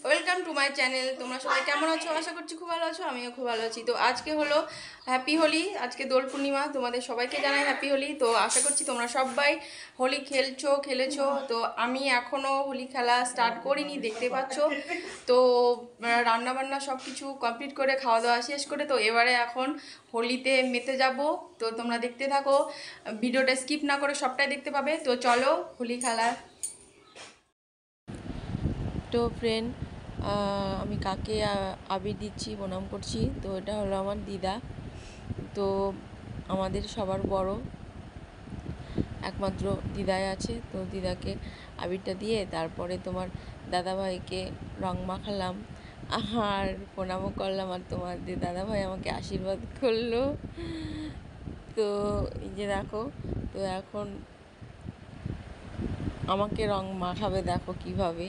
Welcome to my channel. তোমরা সবাই কেমন আছো? আশা করছি খুব ভালো আছো, আমিও খুব ভালো আছি। তো আজকে হলো হ্যাপি হোলি, আজকে দোল পূর্ণিমা। তোমাদের সবাইকে জানাই হ্যাপি হোলি। তো আশা করছি তোমরা সবাই হোলি খেলেছো। তো আমি এখনও হোলি খেলা স্টার্ট করিনি, দেখতে পাচ্ছ। তো রান্নাবান্না সব কিছু কমপ্লিট করে খাওয়া দাওয়া শেষ করে তো এবারে এখন হোলিতে মেতে যাব। তো তোমরা দেখতে থাকো, ভিডিওটা স্কিপ না করে সবটাই দেখতে পাবে। তো চলো হোলি খেলা। তো ফ্রেন্ড, আমি কাকে আবির দিচ্ছি, প্রণাম করছি। তো এটা হলো আমার দিদা। তো আমাদের সবার বড় একমাত্র দিদাই আছে। তো দিদাকে আবিরটা দিয়ে তারপরে তোমার দাদাভাইকে রং মাখালাম আর প্রণামও করলাম। আর তোমার দাদাভাই আমাকে আশীর্বাদ করলো। তো এই যে দেখো, তো এখন আমাকে রং মাখাবে, দেখো কিভাবে।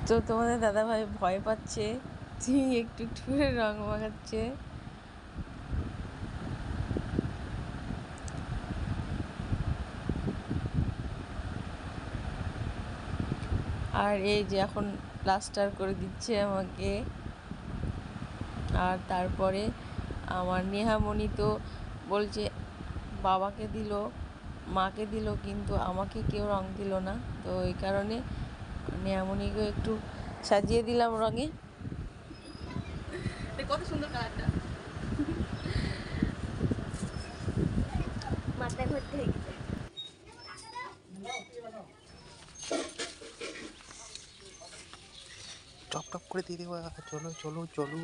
তো তোমাদের দাদাভাই ভয় পাচ্ছে, একটু একটু করে রং মাখাচ্ছে। আর এই যে এখন প্লাস্টার করে দিচ্ছে আমাকে। আর তারপরে আমার নেহামণি তো বলছে বাবাকে দিল, মাকে দিল, কিন্তু আমাকে কেউ রং দিল না। তো এই কারণে নেহামণিকে একটু সাজিয়ে দিলাম রঙে। কত সুন্দর কালারটা, মাথায় ভর্তি হয়ে গেছে। টপ টপ করে দিয়ে দেওয়া। চলো চলো চলো,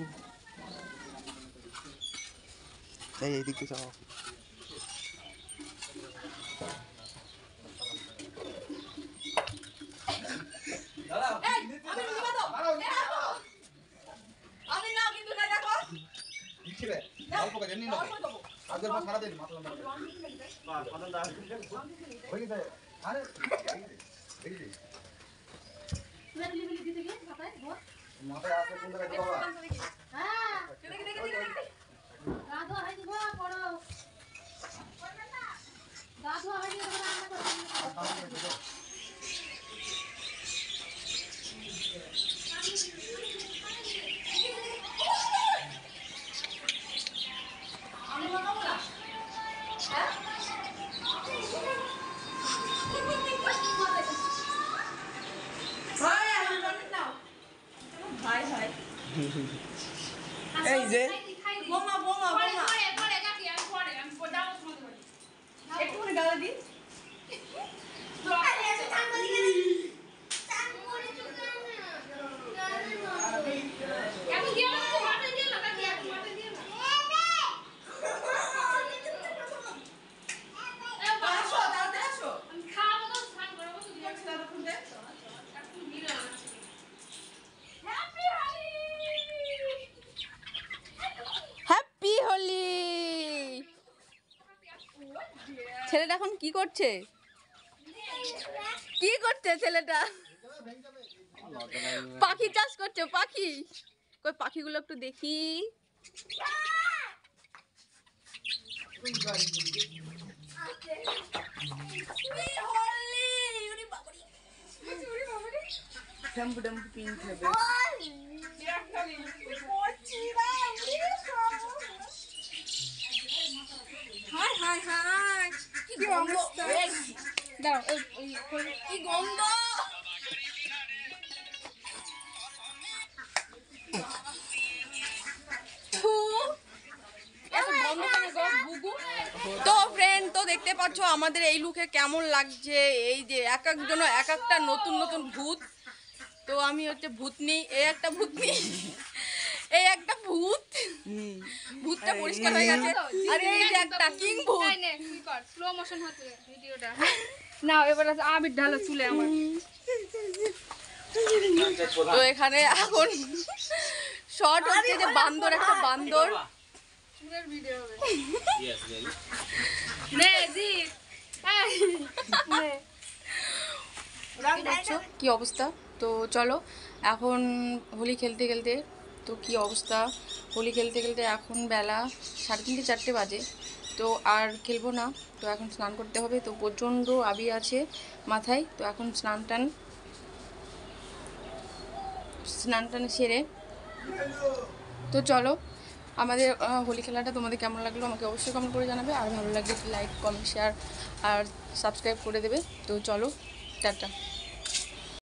এইদিকে যাও। মাথায় আসে কোন জায়গায় বাবা? হ্যাঁ, দেখে দেখে দেখে দেখে দাদু হাই দিব পড়ো। দাদু হাই দিব রান্না করতে। আমি মাখাবো না। হ্যাঁ? ভাই ভাই এই যে বোমা বোমা বোমা পরে কাকি আমি পরে আমি দাও তোমাদের বাড়ি একটু করে গালা দি। আরে আমি টান বলি কেন? টান করে চুকা না আমি গেল তো মাথা দিয়ে না কাকি আমি মাথা দিয়ে না এ বাসো দাও আসো আমি খাবো তো স্নান করব তো দিয়ে দাও খুঁজে একটু ভিড় আছে। হ্যাপি হোলি। ছেলেটা এখন কি করছে? কি করছে ছেলেটা? পাখি চাষ করছে। পাখি কই? পাখিগুলো একটু দেখি। পিঙ্ক হবে। হাই হাই হাই, কি গন্ধ! দাঁড়াও, কি গন্ধ! তো ফ্রেন্ড, তো দেখতে পাচ্ছ আমাদের এই লুকে কেমন লাগছে। এই যে এক একজন এক একটা নতুন নতুন ভূত। তো আমি হচ্ছে ভূতনি, এই একটা ভূতনি, এই একটা ভূত। ভূতটা পরিষ্কার হয়ে গেছে। আর এই যে একটা কিং ভূত। স্লো মোশন হচ্ছে ভিডিওটা। নাও এবার আবির ঢালো চুলে আমার। তো এখানে এখন শর্ট হচ্ছে যে বান্দর, একটা বান্দর চুলের ভিডিও হবে। নে জি দেখছো কি অবস্থা। তো চলো এখন হোলি খেলতে খেলতে, তো কি অবস্থা হোলি খেলতে খেলতে এখন বেলা 3:30 4টে বাজে। তো আর খেলবো না। তো এখন স্নান করতে হবে, তো প্রচণ্ড আবি আছে মাথায়। তো এখন স্নান টান সেরে তো চলো, আমাদের হোলি খেলাটা তোমাদের কেমন লাগলো আমাকে অবশ্যই কমেন্ট করে জানাবে। আর ভালো লাগলে লাইক, কমেন্ট, শেয়ার আর সাবস্ক্রাইব করে দেবে। তো চলো, টাটা।